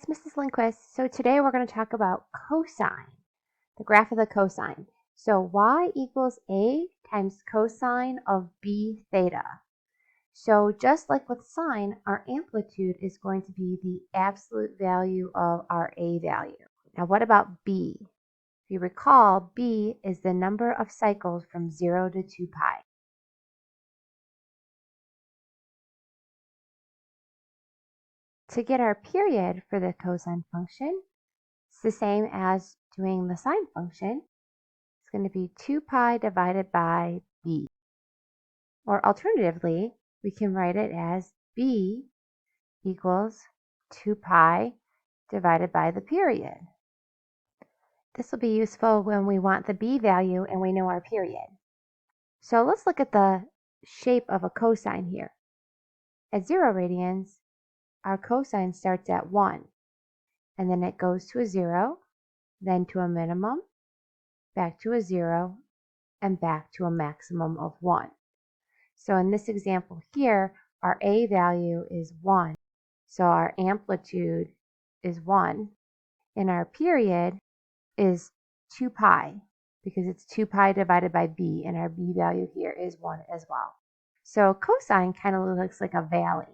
it's Mrs. Lindquist. So today we're going to talk about cosine, the graph of the cosine. So y equals a times cosine of b theta. So just like with sine, our amplitude is going to be the absolute value of our a value. Now what about b? If you recall, b is the number of cycles from 0 to 2 pi. To get our period for the cosine function, it's the same as doing the sine function. It's going to be 2 pi divided by b. Or alternatively, we can write it as b equals 2 pi divided by the period. This will be useful when we want the b value and we know our period. So let's look at the shape of a cosine here. At 0 radians, our cosine starts at 1, and then it goes to a 0, then to a minimum, back to a 0, and back to a maximum of 1. So in this example here, our a value is 1, so our amplitude is 1, and our period is 2 pi, because it's 2 pi divided by b, and our b value here is 1 as well. So cosine kind of looks like a valley.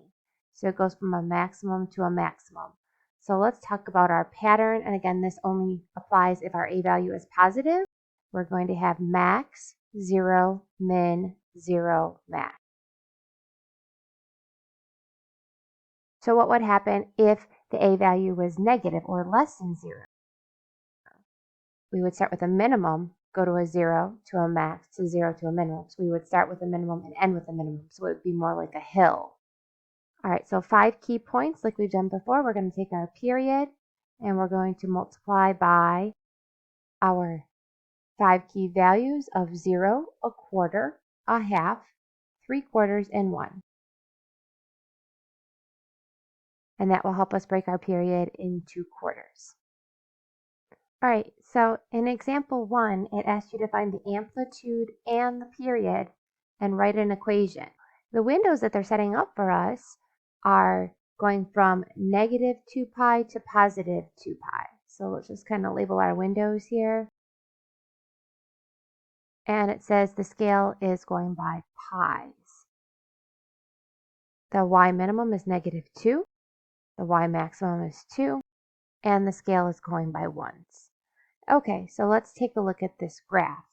So it goes from a maximum to a maximum. So let's talk about our pattern, and again, this only applies if our a value is positive. We're going to have max, 0, min, 0, max. So what would happen if the a value was negative or less than 0? We would start with a minimum, go to a 0 to a max to 0 to a minimum. So we would start with a minimum and end with a minimum. So it would be more like a hill. All right, so 5 key points like we've done before. We're going to take our period and we're going to multiply by our 5 key values of 0, a quarter, a half, 3/4, and 1. And that will help us break our period into quarters. All right, so in example 1, it asks you to find the amplitude and the period and write an equation. The windows that they're setting up for us are going from negative 2 pi to positive 2 pi. So let's just kind of label our windows here. And it says the scale is going by pi's. The y minimum is negative 2. The y maximum is 2. And the scale is going by ones. Okay, so let's take a look at this graph.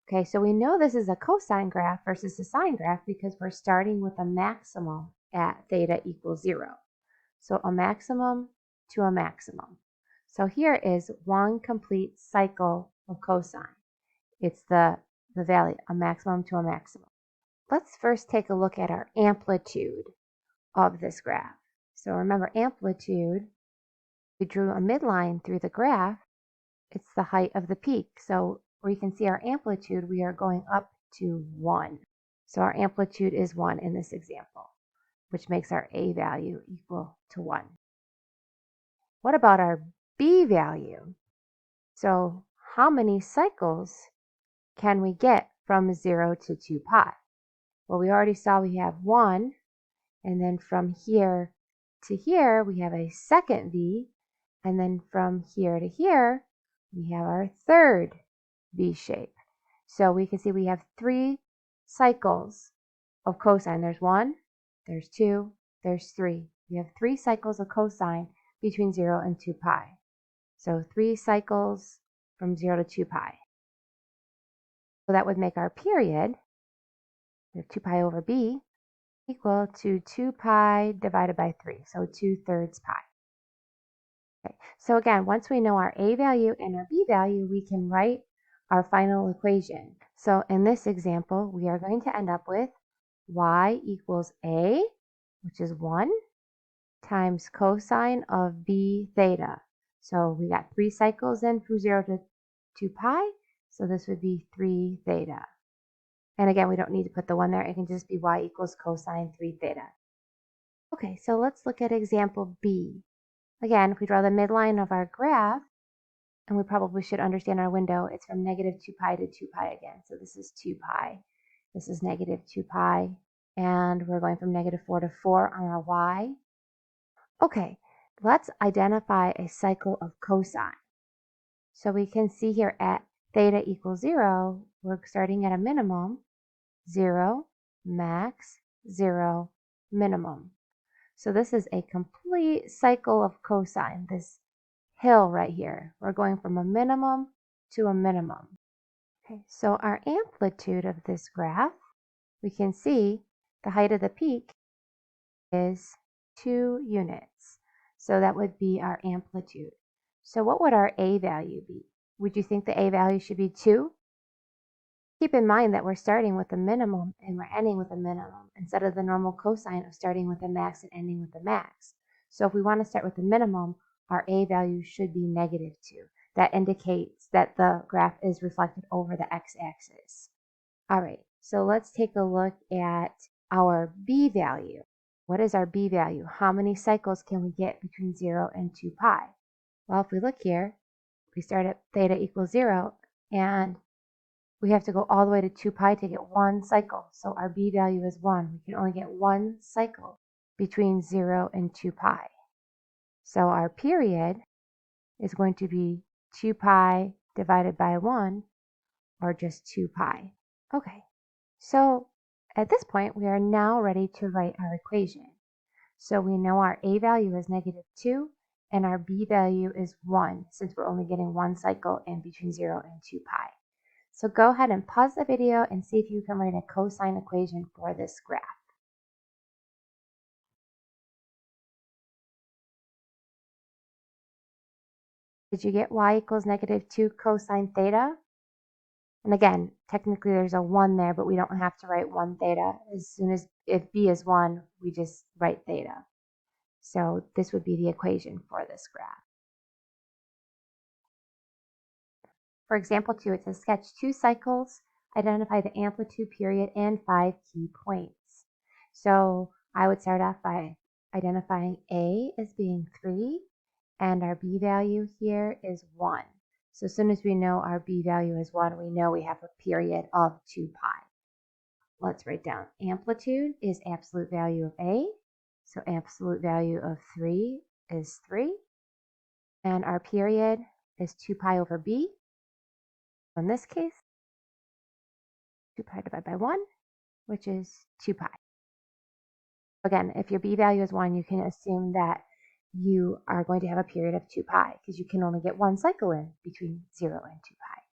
Okay, so we know this is a cosine graph versus a sine graph because we're starting with a maximum at theta equals 0. So a maximum to a maximum. So here is one complete cycle of cosine. It's the value, a maximum to a maximum. Let's first take a look at our amplitude of this graph. So remember, amplitude, we drew a midline through the graph. It's the height of the peak. So where you can see our amplitude, we are going up to 1. So our amplitude is 1 in this example, which makes our a value equal to 1. What about our b value? So how many cycles can we get from 0 to 2 pi? Well, we already saw we have 1, and then from here to here, we have a second v, and then from here to here, we have our third V shape. So we can see we have 3 cycles of cosine. There's 1, there's 2, there's 3. We have 3 cycles of cosine between 0 and 2 pi. So 3 cycles from 0 to 2 pi. So that would make our period, we have 2 pi over b, equal to 2 pi divided by 3, so 2/3 pi. Okay. So again, once we know our a value and our b value, we can write our final equation. So in this example, we are going to end up with y equals a, which is 1, times cosine of b theta. So we got 3 cycles in from 0 to 2 pi, so this would be 3 theta. And again, we don't need to put the 1 there. It can just be y equals cosine 3 theta. Okay, so let's look at example b. Again, if we draw the midline of our graph, and we probably should understand our window, it's from negative 2 pi to 2 pi again. So this is 2 pi. This is negative 2 pi. And we're going from negative 4 to 4 on our y. Okay, let's identify a cycle of cosine. So we can see here at theta equals 0, we're starting at a minimum, 0, max, 0, minimum. So this is a complete cycle of cosine, this hill right here. We're going from a minimum to a minimum. Okay, so our amplitude of this graph, we can see the height of the peak is 2 units. So that would be our amplitude. So what would our A value be? Would you think the A value should be 2? Keep in mind that we're starting with a minimum and we're ending with a minimum instead of the normal cosine of starting with a max and ending with a max. So if we want to start with a minimum, our A value should be -2. That indicates that the graph is reflected over the x-axis. All right, so let's take a look at our B value. What is our B value? How many cycles can we get between 0 and 2 pi? Well, if we look here, we start at theta equals 0, and we have to go all the way to 2 pi to get one cycle. So our B value is 1. We can only get one cycle between 0 and 2 pi. So our period is going to be 2 pi divided by 1, or just 2 pi. Okay, so at this point, we are now ready to write our equation. So we know our A value is -2 and our B value is 1, since we're only getting one cycle in between 0 and 2 pi. So go ahead and pause the video and see if you can write a cosine equation for this graph. Did you get y equals -2 cosine theta? And again, technically there's a 1 there, but we don't have to write 1 theta. As soon as, if b is 1, we just write theta. So this would be the equation for this graph. For example 2, it says sketch 2 cycles, identify the amplitude, period, and 5 key points. So I would start off by identifying A as being 3, and our B value here is 1. So as soon as we know our B value is 1, we know we have a period of 2 pi. Let's write down amplitude is absolute value of A. So absolute value of 3 is 3. And our period is 2 pi over B. In this case, 2 pi divided by 1, which is 2 pi. Again, if your B value is 1, you can assume that you are going to have a period of 2 pi because you can only get one cycle in between 0 and 2 pi.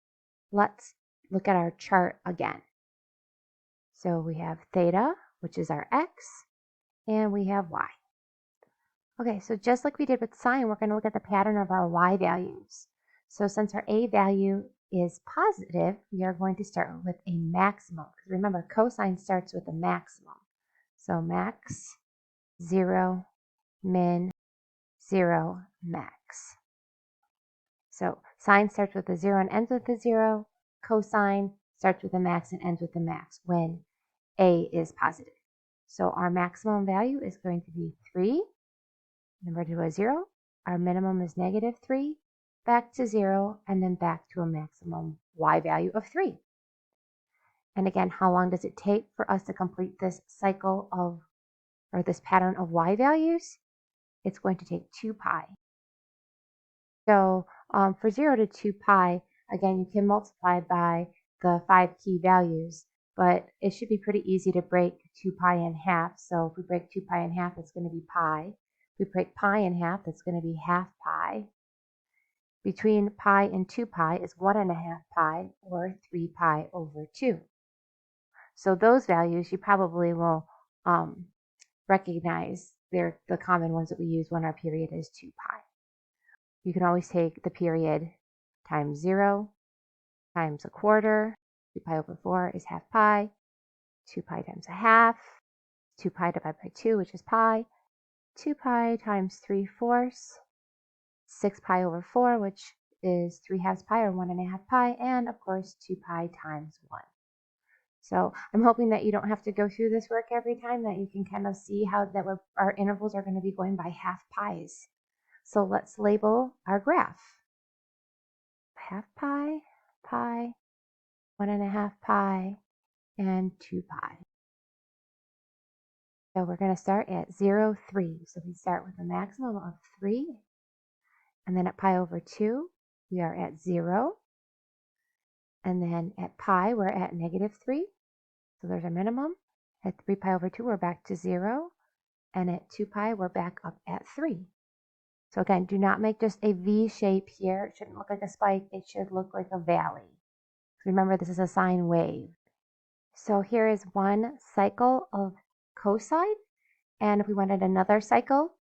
Let's look at our chart again. So we have theta, which is our x, and we have y. Okay, so just like we did with sine, we're going to look at the pattern of our y values. So since our A value is positive, we are going to start with a maximum. Because remember, cosine starts with a maximum. So max, 0, min, 0, max. So sine starts with a 0 and ends with a 0. Cosine starts with a max and ends with a max when A is positive. So our maximum value is going to be 3, number to a 0. Our minimum is -3, back to 0, and then back to a maximum y value of 3. And again, how long does it take for us to complete this cycle of, or this pattern of y values? It's going to take 2 pi. So for 0 to 2 pi, again, you can multiply by the 5 key values, but it should be pretty easy to break 2 pi in half. So if we break 2 pi in half, it's going to be pi. If we break pi in half, it's going to be half pi. Between pi and 2 pi is 1.5 pi, or 3 pi over 2. So those values you probably will recognize. They're the common ones that we use when our period is 2 pi. You can always take the period times 0 times a quarter. 2 pi over 4 is half pi. 2 pi times a half. 2 pi divided by 2, which is pi. 2 pi times 3/4. 6 pi over 4, which is 3/2 pi, or 1.5 pi. And of course, 2 pi times 1. So I'm hoping that you don't have to go through this work every time, that you can kind of see how that our intervals are going to be going by half pi's. So let's label our graph. Half pi, pi, 1.5 pi, and 2 pi. So we're going to start at 0, 3. So we start with a maximum of 3. And then at pi over 2, we are at 0. And then at pi, we're at negative 3. So there's a minimum. At 3 pi over 2, we're back to 0. And at 2 pi, we're back up at 3. So again, do not make just a V shape here. It shouldn't look like a spike. It should look like a valley. Remember, this is a sine wave. So here is one cycle of cosine. And if we wanted another cycle,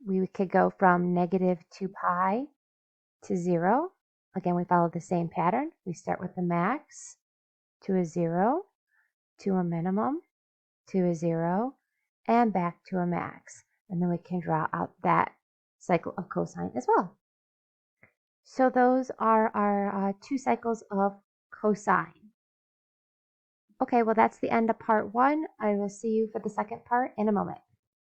we could go from negative 2 pi to 0. Again, we follow the same pattern. We start with the max to a 0, to a minimum, to a 0, and back to a max. And then we can draw out that cycle of cosine as well. So those are our 2 cycles of cosine. Okay, well that's the end of part 1. I will see you for the second part in a moment.